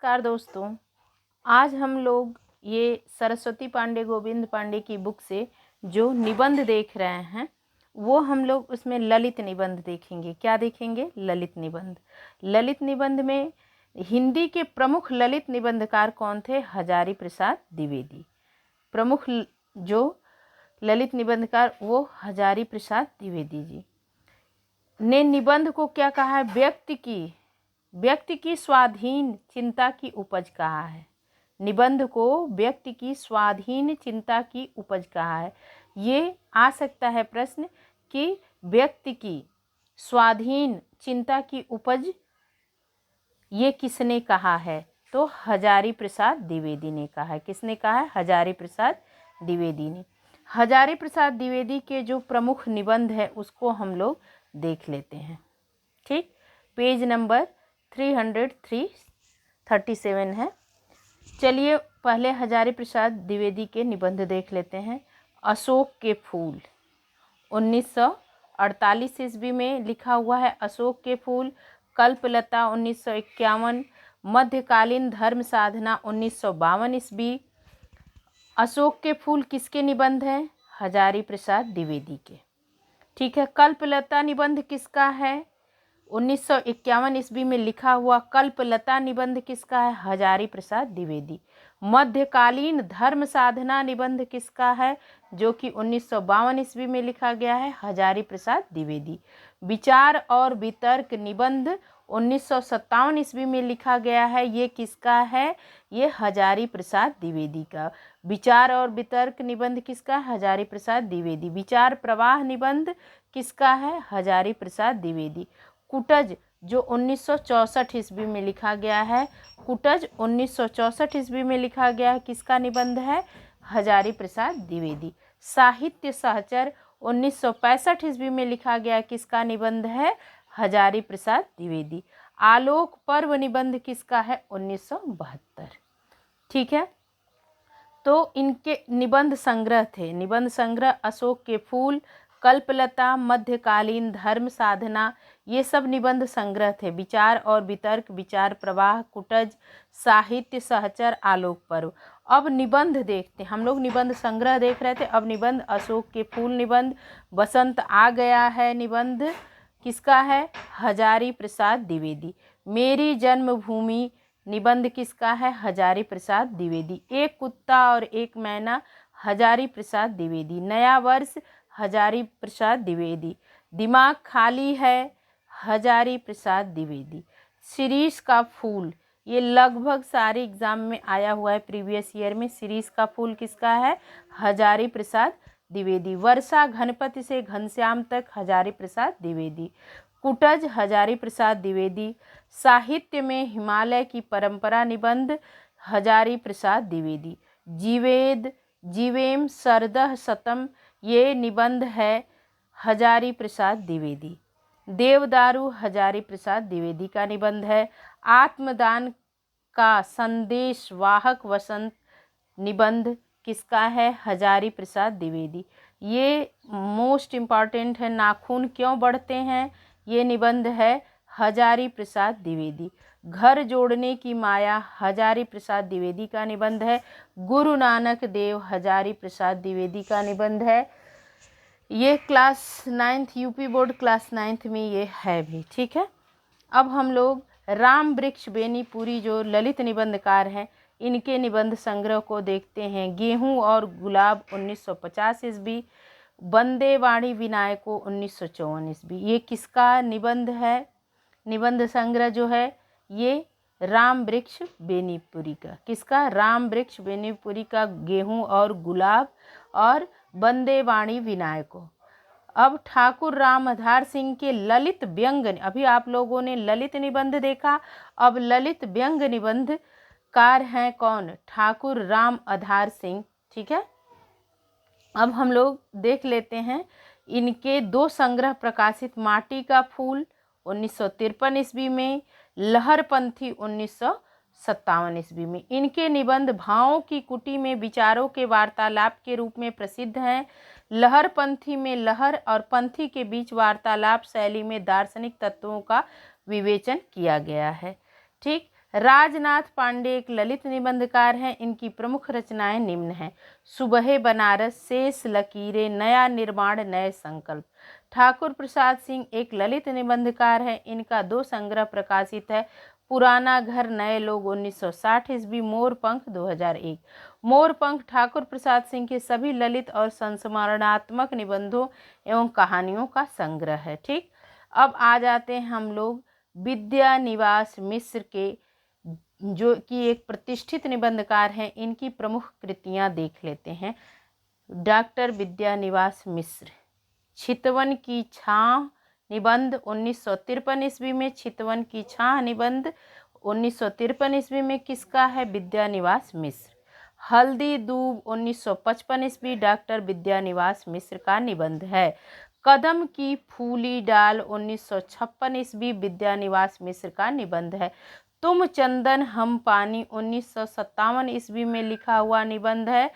नमस्कार दोस्तों। आज हम लोग ये सरस्वती पांडे गोविंद पांडे की बुक से जो निबंध देख रहे हैं वो हम लोग उसमें ललित निबंध देखेंगे। क्या देखेंगे? ललित निबंध। ललित निबंध में हिंदी के प्रमुख ललित निबंधकार कौन थे? हजारी प्रसाद द्विवेदी। प्रमुख जो ललित निबंधकार वो हजारी प्रसाद द्विवेदी जी ने निबंध को क्या कहा है? व्यक्ति की स्वाधीन चिंता की उपज कहा है। निबंध को व्यक्ति की स्वाधीन चिंता की उपज कहा है। ये आ सकता है प्रश्न कि व्यक्ति की स्वाधीन चिंता की उपज ये किसने कहा है? तो हजारी प्रसाद द्विवेदी ने कहा है। किसने कहा है? हजारी प्रसाद द्विवेदी ने। हजारी प्रसाद द्विवेदी के जो प्रमुख निबंध है उसको हम लोग देख लेते हैं। ठीक, पेज नंबर 337 है। चलिए पहले हजारी प्रसाद द्विवेदी के निबंध देख लेते हैं। अशोक के फूल 1948 ईस्वी में लिखा हुआ है। अशोक के फूल। कल्पलता 1951। मध्यकालीन धर्म साधना 1952 ईस्वी। अशोक के फूल किसके निबंध हैं? हजारी प्रसाद द्विवेदी के। ठीक है। कल्पलता निबंध किसका है? 1951 ईस्वी में लिखा हुआ कल्पलता निबंध किसका है? हजारी प्रसाद द्विवेदी। मध्यकालीन धर्म साधना निबंध किसका है? जो कि 1952 ईस्वी में लिखा गया है। हजारी प्रसाद द्विवेदी। विचार और वितर्क निबंध 1957 ईस्वी में लिखा गया है। ये किसका है? ये हजारी प्रसाद द्विवेदी का। विचार और वितर्क निबंध किसका? हजारी प्रसाद द्विवेदी। विचार प्रवाह निबंध किसका है? हजारी प्रसाद द्विवेदी। कुटज जो 1964 ईस्वी में लिखा गया है। कुटज 1964 ईस्वी में लिखा गया है। किसका निबंध है? हजारी प्रसाद द्विवेदी। साहित्य सहचर 1965 ईस्वी में लिखा गया है। किसका निबंध है? हजारी प्रसाद द्विवेदी। आलोक पर्व निबंध किसका है? 1972। ठीक है। तो इनके निबंध संग्रह थे। निबंध संग्रह अशोक के फूल, कल्पलता, मध्यकालीन धर्म साधना, ये सब निबंध संग्रह थे। विचार और वितर्क, विचार प्रवाह, कुटज, साहित्य सहचर, आलोक पर्व। अब निबंध देखते हैं। हम लोग निबंध संग्रह देख रहे थे। अब निबंध अशोक के फूल निबंध। बसंत आ गया है निबंध किसका है? हजारी प्रसाद द्विवेदी। मेरी जन्मभूमि निबंध किसका है? हजारी प्रसाद द्विवेदी। एक कुत्ता और एक मैना, हजारी प्रसाद द्विवेदी। नया वर्ष, हजारी प्रसाद द्विवेदी। दिमाग खाली है, हजारी प्रसाद द्विवेदी। शिरीष का फूल, ये लगभग सारे एग्जाम में आया हुआ है प्रीवियस ईयर में। शिरीष का फूल किसका है? हजारी प्रसाद द्विवेदी। वर्षा घनपति से घनश्याम तक, हजारी प्रसाद द्विवेदी। कुटज, हजारी प्रसाद द्विवेदी। साहित्य में हिमालय की परंपरा निबंध, हजारी प्रसाद द्विवेदी। जीवेद जीवेम सरदह सतम, ये निबंध है हजारी प्रसाद द्विवेदी। देवदारू, हजारी प्रसाद द्विवेदी का निबंध है। आत्मदान का संदेश वाहक वसंत निबंध किसका है? हजारी प्रसाद द्विवेदी। ये मोस्ट इम्पॉर्टेंट है। नाखून क्यों बढ़ते हैं, ये निबंध है हजारी प्रसाद द्विवेदी। घर जोड़ने की माया, हजारी प्रसाद द्विवेदी का निबंध है। गुरु नानक देव, हजारी प्रसाद द्विवेदी का निबंध है। ये class 9th UP board class 9th में ये है भी। ठीक है। अब हम लोग राम वृक्ष बेनीपुरी जो ललित निबंधकार हैं इनके निबंध संग्रह को देखते हैं। गेहूं और गुलाब 1950 ईस्वी। बंदे वाणी विनायको 1954 ईस्वी। ये किसका निबंध है? निबंध संग्रह जो है ये राम वृक्ष बेनीपुरी का। किसका? राम वृक्ष बेनीपुरी का। गेहूं और गुलाब और बंदे वाणी विनायको। अब ठाकुर राम आधार सिंह के ललित व्यंग, अभी आप लोगों ने ललित निबंध देखा, अब ललित व्यंग निबंधकार हैं कौन? ठाकुर राम आधार सिंह। ठीक है। अब हम लोग देख लेते हैं इनके दो संग्रह प्रकाशित। माटी का फूल 1953 ईस्वी में, लहरपंथी 1957 ईस्वी में। इनके निबंध भावों की कुटी में विचारों के वार्तालाप के रूप में प्रसिद्ध हैं। लहरपंथी में लहर और पंथी के बीच वार्तालाप शैली में दार्शनिक तत्वों का विवेचन किया गया है। ठीक। राजनाथ पांडे एक ललित निबंधकार हैं। इनकी प्रमुख रचनाएं निम्न हैं। सुबह बनारस, शेष लकीरें, नया निर्माण, नए संकल्प। ठाकुर प्रसाद सिंह एक ललित निबंधकार हैं। इनका 2 संग्रह प्रकाशित है। पुराना घर, नए लोग 1960 ईस्वी, मोरपंख 2001। मोरपंख ठाकुर प्रसाद सिंह के सभी ललित और संस्मरणात्मक निबंधों एवं कहानियों का संग्रह है। ठीक, अब आ जाते हैं हम लोग विद्यानिवास मिश्र के, जो कि एक प्रतिष्ठित निबंधकार हैं। इनकी प्रमुख कृतियां देख लेते हैं। डॉक्टर विद्यानिवास मिश्र, चितवन की छाह निबंध 1953 ईस्वी में। चितवन की छाह निबंध 1953 ईस्वी में किसका है? विद्यानिवास मिश्र। हल्दी दूब 1955 ईस्वी, डॉक्टर विद्यानिवास मिश्र का निबंध है। कदम की फूली डाल 1956 ईस्वी, विद्यानिवास मिश्र का निबंध है। तुम चंदन हम पानी 1957 ईस्वी में लिखा हुआ निबंध है।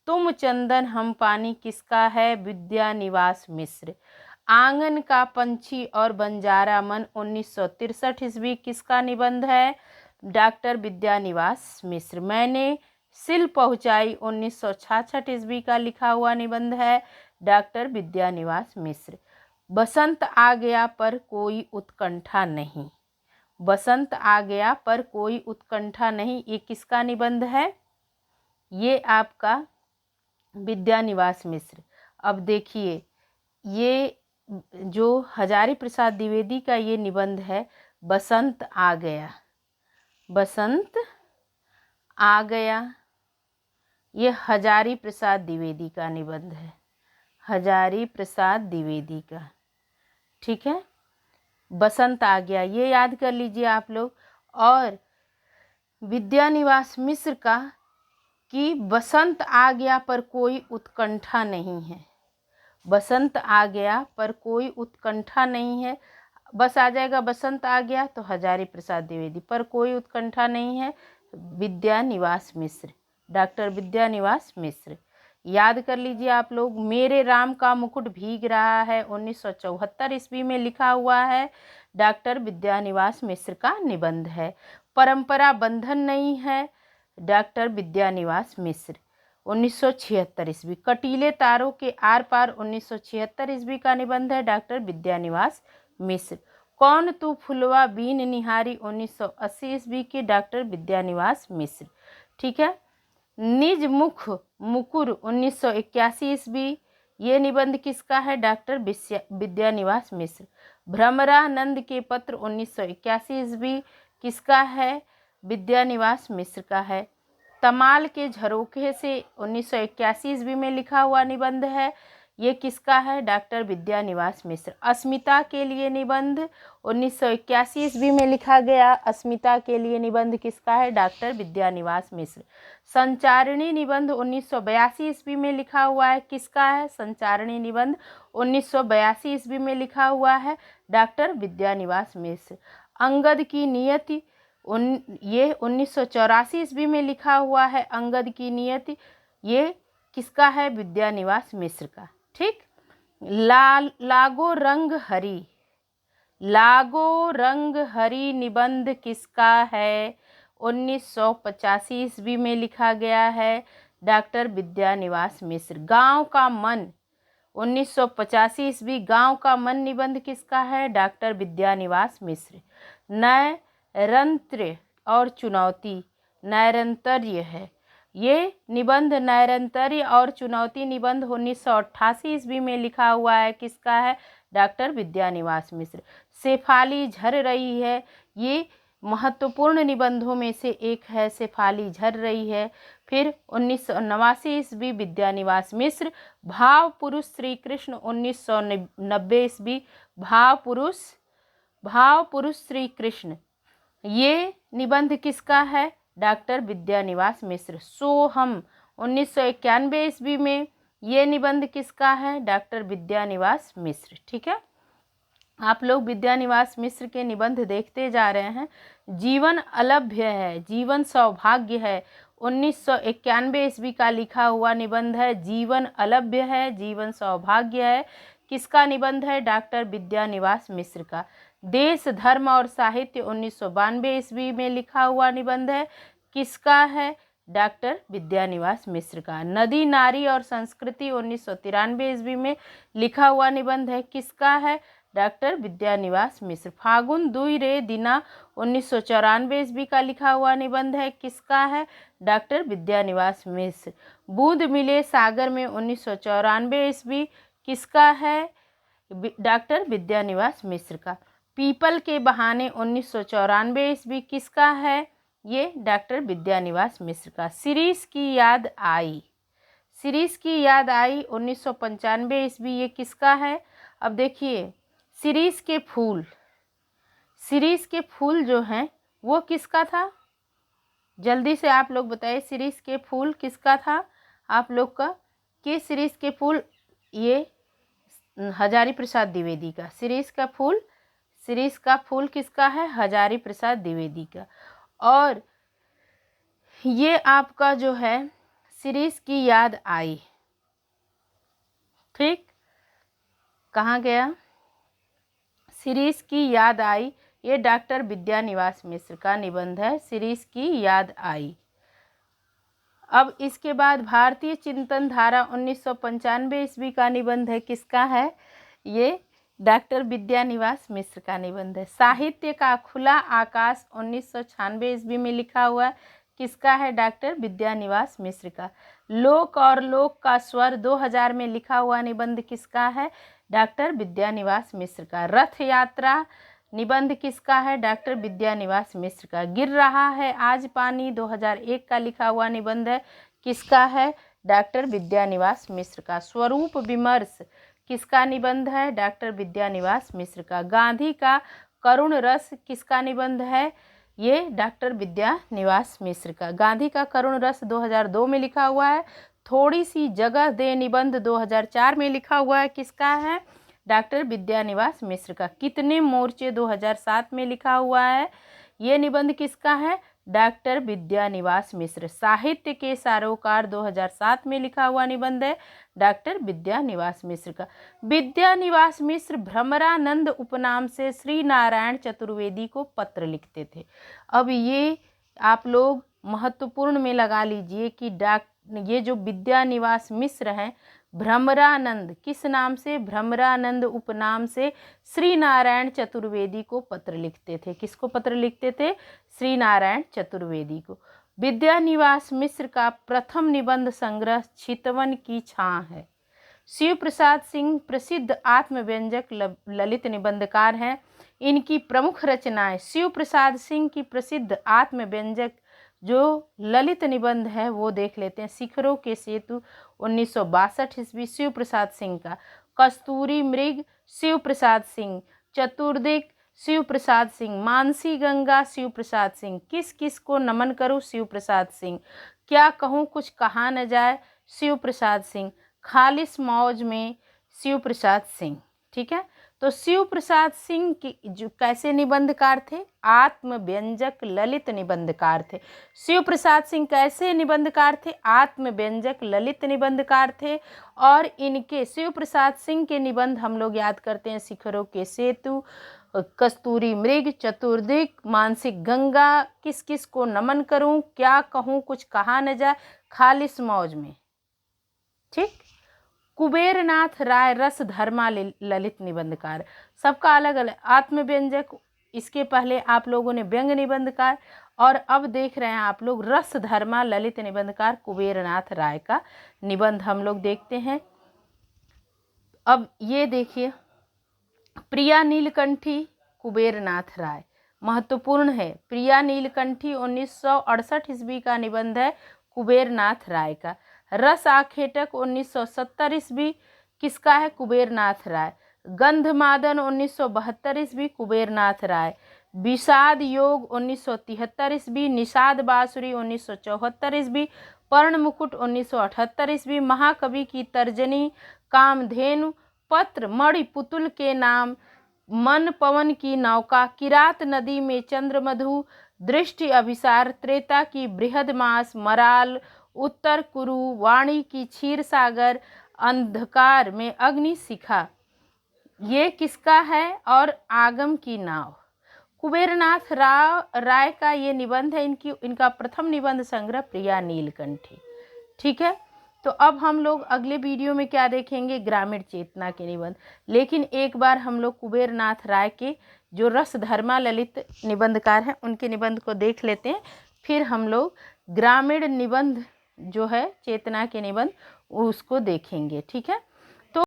तुम चंदन हम पानी किसका है? विद्यानिवास मिश्र। आंगन का पंछी और बंजारा मन 1963 ईस्वी, किसका निबंध है? डॉक्टर विद्यानिवास मिश्र। मैंने सिल पहुंचाई 1966 ईस्वी का लिखा हुआ निबंध है। डॉक्टर विद्यानिवास मिश्र। बसंत आ गया पर कोई उत्कंठा नहीं, बसंत आ गया पर कोई उत्कंठा नहीं, ये किसका निबंध है? ये आपका विद्यानिवास मिश्र। अब देखिए, ये जो हजारी प्रसाद द्विवेदी का ये निबंध है, बसंत आ गया, बसंत आ गया, ये हजारी प्रसाद द्विवेदी का निबंध है, हजारी प्रसाद द्विवेदी का। ठीक है, बसंत आ गया, ये याद कर लीजिए आप लोग। और विद्यानिवास मिश्र का कि बसंत आ गया पर कोई उत्कंठा नहीं है, बसंत आ गया पर कोई उत्कंठा नहीं है। बस आ जाएगा बसंत आ गया तो हजारी प्रसाद द्विवेदी, पर कोई उत्कंठा नहीं है विद्यानिवास मिश्र, डॉक्टर विद्यानिवास मिश्र। याद कर लीजिए आप लोग। मेरे राम का मुकुट भीग रहा है 1974 ईस्वी में लिखा हुआ है, डॉक्टर विद्यानिवास मिश्र का निबंध है। परंपरा बंधन नहीं है, डॉक्टर विद्यानिवास मिश्र 1976 ईस्वी। कटीले तारों के आर पार 1976 ईस्वी का निबंध है, डॉक्टर विद्यानिवास मिश्र। कौन तू फुलवा बीन निहारी 1980 ईस्वी की, डॉक्टर विद्यानिवास मिश्र। ठीक है। निज मुख मुकुर 1981 ईस्वी, ये निबंध किसका है? डॉक्टर विद्यानिवास मिश्र। भ्रमरानंद के पत्र 1981 ईस्वी, किसका है? विद्यानिवास मिश्र का है। तमाल के झरोखे से 1981 ईस्वी में लिखा हुआ निबंध है, ये किसका है? डॉक्टर विद्यानिवास मिश्र। अस्मिता के लिए निबंध 1981 ईस्वी में लिखा गया, अस्मिता के लिए निबंध किसका है? डॉक्टर विद्यानिवास मिश्र। संचारिणी निबंध 1982 ईस्वी में लिखा हुआ है, किसका है? संचारिणी निबंध 1982 ईस्वी में लिखा हुआ है, डॉक्टर विद्यानिवास मिश्र। अंगद की नियति ये 1984 ईस्वी में लिखा हुआ है, अंगद की नियति, ये किसका है? विद्यानिवास मिश्र का। ठीक। लागो रंग हरी, लागो रंग हरी निबंध किसका है? 1985 ईस्वी में लिखा गया है, डॉक्टर विद्यानिवास मिश्र। गांव का मन 1985 ईस्वी, गांव का मन निबंध किसका है? डॉक्टर विद्यानिवास मिश्र। नैरंतर्य और चुनौती, नैरंतर्य है ये निबंध, नैरंतर्य और चुनौती निबंध 1988 ईस्वी में लिखा हुआ है, किसका है? डॉक्टर विद्यानिवास मिश्र। शेफाली झर रही है, ये महत्वपूर्ण निबंधों में से एक है, शेफाली झर रही है। फिर 1989 ईस्वी, विद्यानिवास मिश्र। भाव पुरुष श्री कृष्ण 1990 ईस्वी, भाव पुरुष श्री कृष्ण, ये निबंध किसका है? डॉक्टर विद्यानिवास मिश्र। सोहम 1991 ईस्वी में, ये निबंध किसका है? डॉक्टर विद्यानिवास मिश्र। ठीक है, आप लोग विद्यानिवास मिश्र के निबंध देखते जा रहे हैं। जीवन अलभ्य है, जीवन सौभाग्य है, 1991 ईस्वी का लिखा हुआ निबंध है। जीवन अलभ्य है, जीवन सौभाग्य है, किसका निबंध है? डॉक्टर विद्यानिवास मिश्र का। देश धर्म और साहित्य 1992 ईस्वी में लिखा हुआ निबंध है, किसका है? डॉक्टर विद्यानिवास मिश्र का। नदी नारी और संस्कृति 1993 ईस्वी में लिखा हुआ निबंध है, किसका है? डॉक्टर विद्यानिवास मिश्र। फागुन दुई रे दिना 1994 ईस्वी का लिखा हुआ निबंध है, किसका है? डॉक्टर विद्यानिवास मिश्र। बूंद मिले सागर में 1994 ईस्वी, किसका है? डॉक्टर विद्यानिवास मिश्र का। पीपल के बहाने 1994 ईस्वी, किसका है? ये डॉक्टर विद्यानिवास मिश्र का। शिरीष की याद आई, शिरीष की याद आई 1995 ईस्वी, ये किसका है? अब देखिए, शिरीष के फूल, शिरीष के फूल जो हैं वो किसका था? जल्दी से आप लोग बताइए, शिरीष के फूल किसका था आप लोग का? कि शिरीष के फूल ये हजारी प्रसाद द्विवेदी का। शिरीष का फूल, शिरीष का फूल किसका है? हजारी प्रसाद द्विवेदी का। और ये आपका जो है शिरीष की याद आई, ठीक, कहाँ गया? शिरीष की याद आई, ये डॉक्टर विद्यानिवास मिश्र का निबंध है, शिरीष की याद आई। अब इसके बाद भारतीय चिंतन धारा 1995 ईस्वी का निबंध है, किसका है? ये डॉक्टर विद्यानिवास मिश्र का निबंध है। साहित्य का खुला आकाश 1996 ईस्वी में लिखा हुआ है, किसका है? डॉक्टर विद्यानिवास मिश्र का। लोक और लोक का स्वर 2000 में लिखा हुआ निबंध किसका है? डॉक्टर विद्यानिवास मिश्र का। रथ यात्रा निबंध किसका है? डॉक्टर विद्यानिवास मिश्र का। गिर रहा है आज पानी 2001 का लिखा हुआ निबंध है, किसका है? डॉक्टर विद्यानिवास मिश्र का। स्वरूप विमर्श किसका निबंध है? डॉक्टर विद्यानिवास मिश्र का। गांधी का करुण रस किसका निबंध है? ये डॉक्टर विद्यानिवास मिश्र का। गांधी का करुण रस 2002 में लिखा हुआ है। थोड़ी सी जगह दे निबंध 2004 में लिखा हुआ है, किसका है? डॉक्टर विद्यानिवास मिश्र का। कितने मोर्चे 2007 में लिखा हुआ है, ये निबंध किसका है? डॉक्टर विद्यानिवास मिश्र। साहित्य के सारोकार 2007 में लिखा हुआ निबंध है, डॉक्टर विद्यानिवास मिश्र का। विद्यानिवास मिश्र भ्रमरानंद उपनाम से श्री नारायण चतुर्वेदी को पत्र लिखते थे। अब ये आप लोग महत्वपूर्ण में लगा लीजिए कि ये जो विद्यानिवास मिश्र हैं, भ्रमरानंद किस नाम से? भ्रमरानंद उपनाम से श्री नारायण चतुर्वेदी को पत्र लिखते थे। किसको पत्र लिखते थे? श्री नारायण चतुर्वेदी को। विद्यानिवास मिश्र का प्रथम निबंध संग्रह चितवन की छां है। शिव प्रसाद सिंह प्रसिद्ध आत्मव्यंजक ललित निबंधकार हैं। इनकी प्रमुख रचनाएं, शिव प्रसाद सिंह की प्रसिद्ध आत्मव्यंजक जो ललित निबंध है वो देख लेते हैं। शिखरों के सेतु 1962 ईस्वी शिव प्रसाद सिंह का। कस्तूरी मृग शिव प्रसाद सिंह। चतुर्दिक शिव प्रसाद सिंह। मानसी गंगा शिव प्रसाद सिंह। किस किस को नमन करूं? शिव प्रसाद सिंह। क्या कहूं कुछ कहा न जाए? शिव प्रसाद सिंह। खालिस मौज में शिव प्रसाद सिंह। ठीक है, तो शिव प्रसाद सिंह की जो कैसे निबंधकार थे? आत्मव्यंजक ललित निबंधकार थे। शिव प्रसाद सिंह कैसे निबंधकार थे? आत्मव्यंजक ललित निबंधकार थे। और इनके शिव प्रसाद सिंह के निबंध हम लोग याद करते हैं, शिखरों के सेतु, कस्तूरी मृग, चतुर्दिक, मानसिक गंगा, किस किस को नमन करूं, क्या कहूं कुछ कहा न जाए, खालिस मौज में। ठीक, कुबेरनाथ राय रस धर्मा ललित निबंधकार। सबका अलग अलग। आत्मव्यंजक, इसके पहले आप लोगों ने व्यंग निबंधकार, और अब देख रहे हैं आप लोग रस धर्मा ललित निबंधकार कुबेरनाथ राय का निबंध हम लोग देखते हैं। अब ये देखिए, प्रिया नीलकंठी कुबेरनाथ राय महत्वपूर्ण है। प्रिया नीलकंठी 1968 ईस्वी का निबंध है कुबेरनाथ राय का। रस आखेटक 1970 ईस्वी किसका है? कुबेरनाथ राय। गंधमादन 1972 ईस्वी कुबेरनाथ राय। विषाद योग 1973 ईस्वी। निषाद बांसुरी 1974 ईस्वी। पर्ण मुकुट 1978 ईस्वी। महाकवि की तर्जनी कामधेनु। पत्र मणि पुतुल के नाम। मन पवन की नौका। किरात नदी में चंद्रमधु। दृष्टि अभिसार। त्रेता की बृहद मास। मराल। उत्तर कुरु। वाणी की क्षीर सागर। अंधकार में अग्नि शिखा। ये किसका है? और आगम की नाव। कुबेरनाथ राय का ये निबंध है। इनका प्रथम निबंध संग्रह प्रिया नीलकंठी। ठीक है, तो अब हम लोग अगले वीडियो में क्या देखेंगे? ग्रामीण चेतना के निबंध। लेकिन एक बार हम लोग कुबेरनाथ राय के जो रसधर्मा ललित निबंधकार हैं उनके निबंध को देख लेते हैं, फिर हम लोग ग्रामीण निबंध जो है चेतना के निबंध उसको देखेंगे। ठीक है।